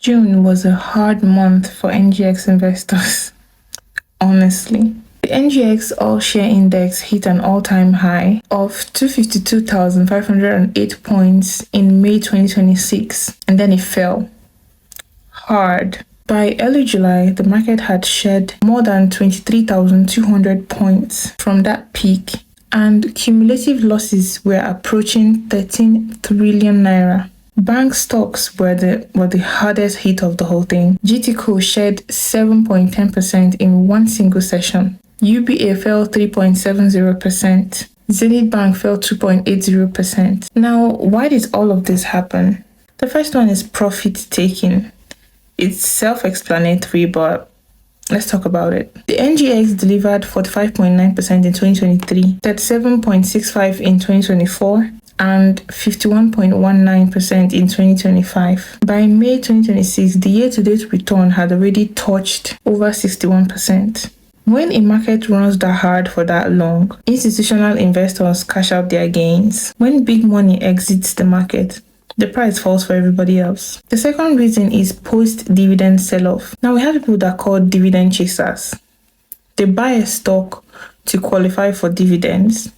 June was a hard month for NGX investors, honestly. The NGX All-Share Index hit an all-time high of 252,508 points in May 2026, and then it fell hard. By early July, the market had shed more than 23,200 points from that peak, and cumulative losses were approaching 13 trillion naira. Bank stocks were the hardest hit of the whole thing. GTCO shed 7.10% in one single session. UBA fell 3.70%. Zenith Bank fell 2.80%. Now, why did all of this happen? The first one is profit taking. It's self-explanatory, but let's talk about it. The NGX delivered 45.9% in 2023, 37.65% in 2024, and 51.19% in 2025. By May 2026, the year-to-date return had already touched over 61%. When a market runs that hard for that long, institutional investors cash out their gains. When big money exits the market, the price falls for everybody else. The second reason is post-dividend sell-off. Now, we have people that are called dividend chasers. They buy a stock to qualify for dividends,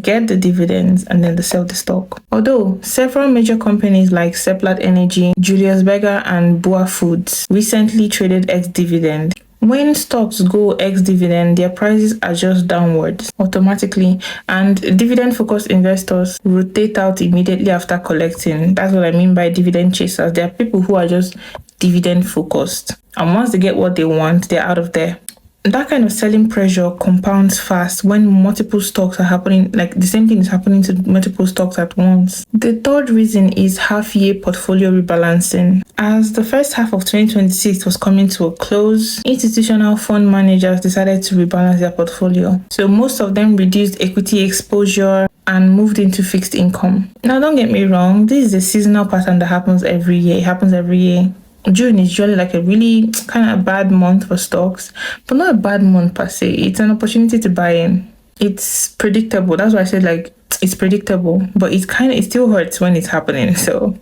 get the dividends, and then they sell the stock. Although several major companies like Seplat Energy, Julius Berger, and Boa Foods recently traded ex-dividend, when stocks go ex-dividend, their prices adjust downwards automatically, and dividend-focused investors rotate out immediately after collecting. That's what I mean by dividend chasers. There are people who are just dividend-focused, and once they get what they want, they're out of there. That kind of selling pressure compounds fast when multiple stocks are happening, like the same thing is happening to multiple stocks at once. The third reason is half-year portfolio rebalancing. As the first half of 2026 was coming to a close, institutional fund managers decided to rebalance their portfolio. So most of them reduced equity exposure and moved into fixed income. Now, don't get me wrong, this is a seasonal pattern that happens every year. It happens every year. June is usually like a really kind of bad month for stocks, but not a bad month per se. It's an opportunity to buy in. It's predictable. That's why I said like it's predictable, but it still hurts when it's happening. So,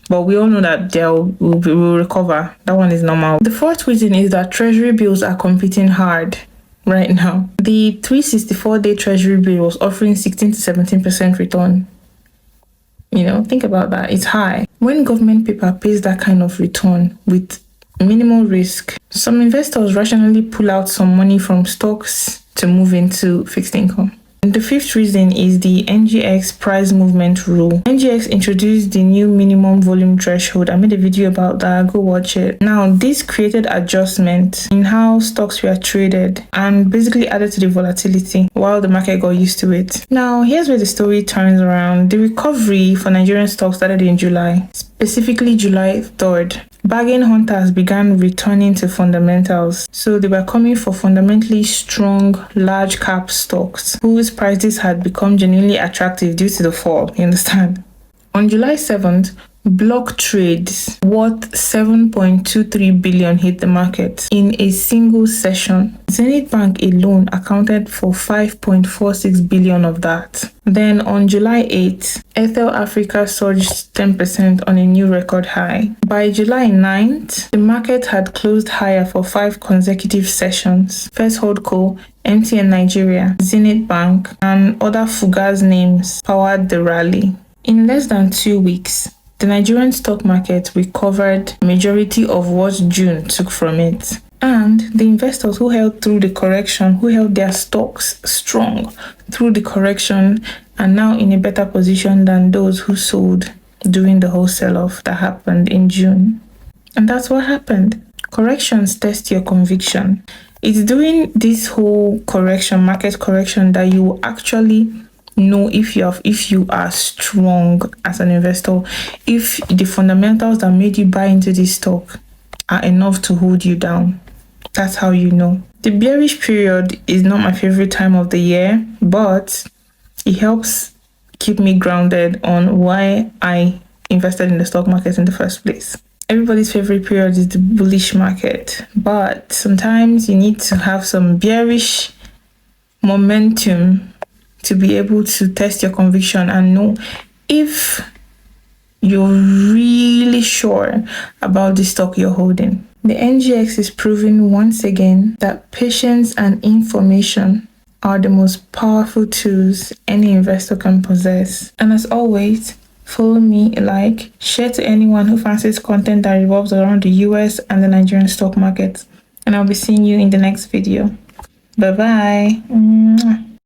but we all know that we'll recover. That one is normal. The fourth reason is that treasury bills are competing hard right now. The 364-day treasury bill was offering 16 to 17% return. Think about that. It's high. When government paper pays that kind of return with minimal risk, some investors rationally pull out some money from stocks to move into fixed income. And the fifth reason is the NGX price movement rule. NGX introduced the new minimum volume threshold. I made a video about that. Go watch it. Now, this created adjustment in how stocks were traded and basically added to the volatility while the market got used to it. Now, here's where the story turns around. The recovery for Nigerian stocks started in July, specifically July 3rd. Bargain hunters began returning to fundamentals. So they were coming for fundamentally strong, large cap stocks whose prices had become genuinely attractive due to the fall. You understand? On July 7th, block trades worth 7.23 billion hit the market in a single session. Zenith Bank alone accounted for 5.46 billion of that. Then on July 8th, Ethel Africa surged 10% on a new record high. By July 9th, the market had closed higher for 5 consecutive sessions. First Holdco, MTN Nigeria, Zenith Bank, and other Fugaz names powered the rally. In less than 2 weeks, the Nigerian stock market recovered majority of what June took from it. And the investors who held through the correction, who held their stocks strong through the correction, are now in a better position than those who sold during the whole sell-off that happened in June. And that's what happened. Corrections test your conviction. It's during this whole correction, market correction, that you will actually know if you are strong as an investor, if the fundamentals that made you buy into this stock are enough to hold you down. That's how you know. The bearish period is not my favorite time of the year, but it helps keep me grounded on why I invested in the stock market in the first place. Everybody's favorite period is the bullish market, but sometimes you need to have some bearish momentum to be able to test your conviction and know if you're really sure about the stock you're holding. The NGX is proving once again that patience and information are the most powerful tools any investor can possess. And as always, follow me, like, share to anyone who fancies content that revolves around the US and the Nigerian stock market. And I'll be seeing you in the next video. Bye bye.